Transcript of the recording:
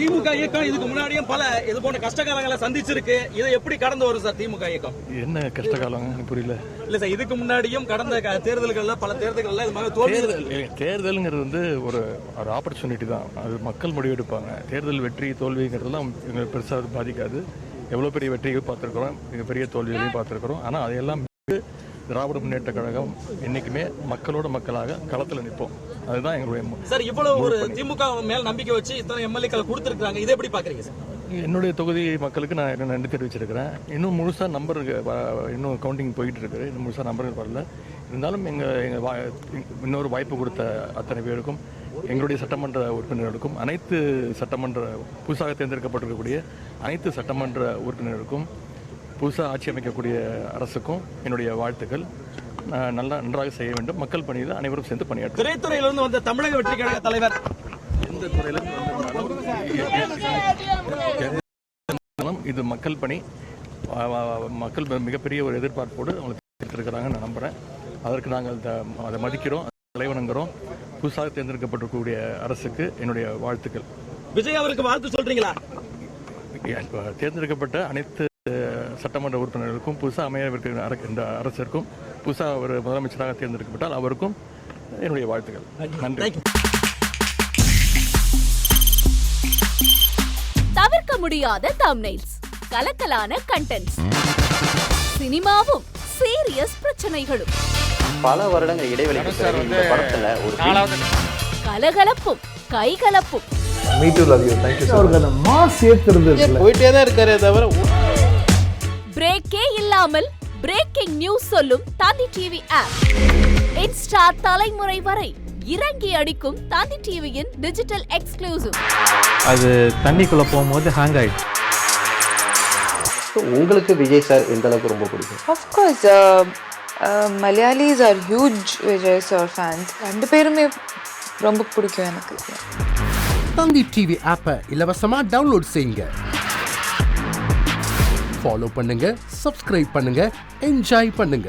திமுக இயக்கம் இதுக்கு முன்னாடியும் பல இது போன்ற கஷ்டகாலங்களை சந்திச்சிருக்கு. இதை எப்படி கடந்து வரும் சார் திமுக இயக்கம்? என்ன கஷ்டகாலம் புரியல. இல்ல சார், இதுக்கு முன்னாடியும் கடந்த தேர்தல்கள்ல பல தேர்தல்கள்ல இது மாதிரி தோல்வி. தேர்தலுங்கிறது வந்து ஒரு ஆப்பர்ச்சுனிட்டி தான். அது மக்கள் முடிவெடுப்பாங்க. தேர்தல் வெற்றி தோல்விங்கிறதுலாம் எங்களுக்கு பெருசாக பாதிக்காது. எவ்வளோ பெரிய வெற்றியும் பார்த்துருக்குறோம், மிகப்பெரிய தோல்விகளையும் பார்த்துருக்குறோம். ஆனால் அதையெல்லாம் திராவிட முன்னேற்ற கழகம் என்னைக்குமே மக்களோட மக்களாக களத்தில் நிற்போம். அதுதான் எங்களுடைய சார். இவ்வளவு ஒரு திமுக மேல் நம்பிக்கை வச்சு இத்தனை எம்எல்ஏக்கள் கொடுத்திருக்காங்க, இதை எப்படி பாக்குறீங்க சார்? என்னுடைய தொகுதி மக்களுக்கு நான் நன்றி தெரிவிச்சிருக்கிறேன். இன்னும் முழுசா நம்பர் இன்னும் கவுண்டிங் போயிட்டு இருக்கு. இன்னும் முழுசா நம்பர்கள் வரல. இருந்தாலும் இன்னொரு வாய்ப்பு கொடுத்த அத்தனை பேருக்கும், எங்களுடைய சட்டமன்ற உறுப்பினர்களுக்கும், அனைத்து சட்டமன்ற புதுசாக தேர்ந்தெடுக்கப்பட்டிருக்கக்கூடிய அனைத்து சட்டமன்ற உறுப்பினர்களுக்கும், புதுசாக ஆட்சி அமைக்கக்கூடிய அரசுக்கும் என்னுடைய வாழ்த்துக்கள். நன்றாக செய்ய வேண்டும். மக்கள் பணியில் அனைவரும் சேர்ந்து பணியாற்றும். திரைத்துறையிலிருந்து வந்த தமிழக வெற்றி கழக தலைவர் எந்த துறையிலிருந்து இது மக்கள் பணி. மக்கள் மிகப்பெரிய ஒரு எதிர்பார்ப்போடு அவங்களுக்கு இருக்கிறாங்கன்னு நான் நம்புகிறேன். அதற்கு நாங்கள் அதை மதிக்கிறோம், தலைவணங்குறோம். புதுசாக தேர்ந்தெடுக்கப்பட்டிருக்கக்கூடிய அரசுக்கு என்னுடைய வாழ்த்துக்கள். விஜய் அவருக்கு வாழ்த்து சொல்றீங்களா? தேர்ந்தெடுக்கப்பட்ட அனைத்து சட்டமன்ற உறுப்பினர்களுக்கும், புதுசாக அமைய இந்த அரசிற்கும், புதுசாக ஒரு முதலமைச்சராக தேர்ந்தெடுக்கப்பட்டால் அவருக்கும் என்னுடைய வாழ்த்துக்கள். நன்றி. தவிர்க்க முடியாத தம்ப்நெயில்ஸ், கலக்கலான கண்டென்ட்ஸ், சினிமாவும் சீரியஸ் பிரச்சனைகளும், பல வருடங்கள் இடைவெளிக்கு பிறகு இந்த படத்துல ஒரு கலகலப்பும் கைகலப்பும், போயிட்டே தான் இருக்காரே தவிர பிரேக்கே இல்லாமல் பிரேக்கிங் நியூஸ் சொல்லும் தந்தி டிவி ஆப். இன்ஸ்டா தலைமுறை வரை இறங்கி அடிக்கும் தந்தி டிவியின் டிஜிட்டல் எக்ஸ்க்ளூசிவ். அது தண்ணிக்குள்ள போகும்போது ஹேங் ஆயிடுச்சு. உங்களுக்கு விஜய் சார் எந்த அளவுக்கு ரொம்ப பிடிக்கும்? Of course, Malayalis are huge Vijay sir fans. ரெண்டு பேருமே ரொம்ப பிடிக்கும் எனக்கு. தந்தி டிவி ஆப்பை இலவசமா டவுன்லோட் செய்யுங்க. ஃபாலோ பண்ணுங்க, சப்ஸ்கிரைப் பண்ணுங்க, என்ஜாய் பண்ணுங்க.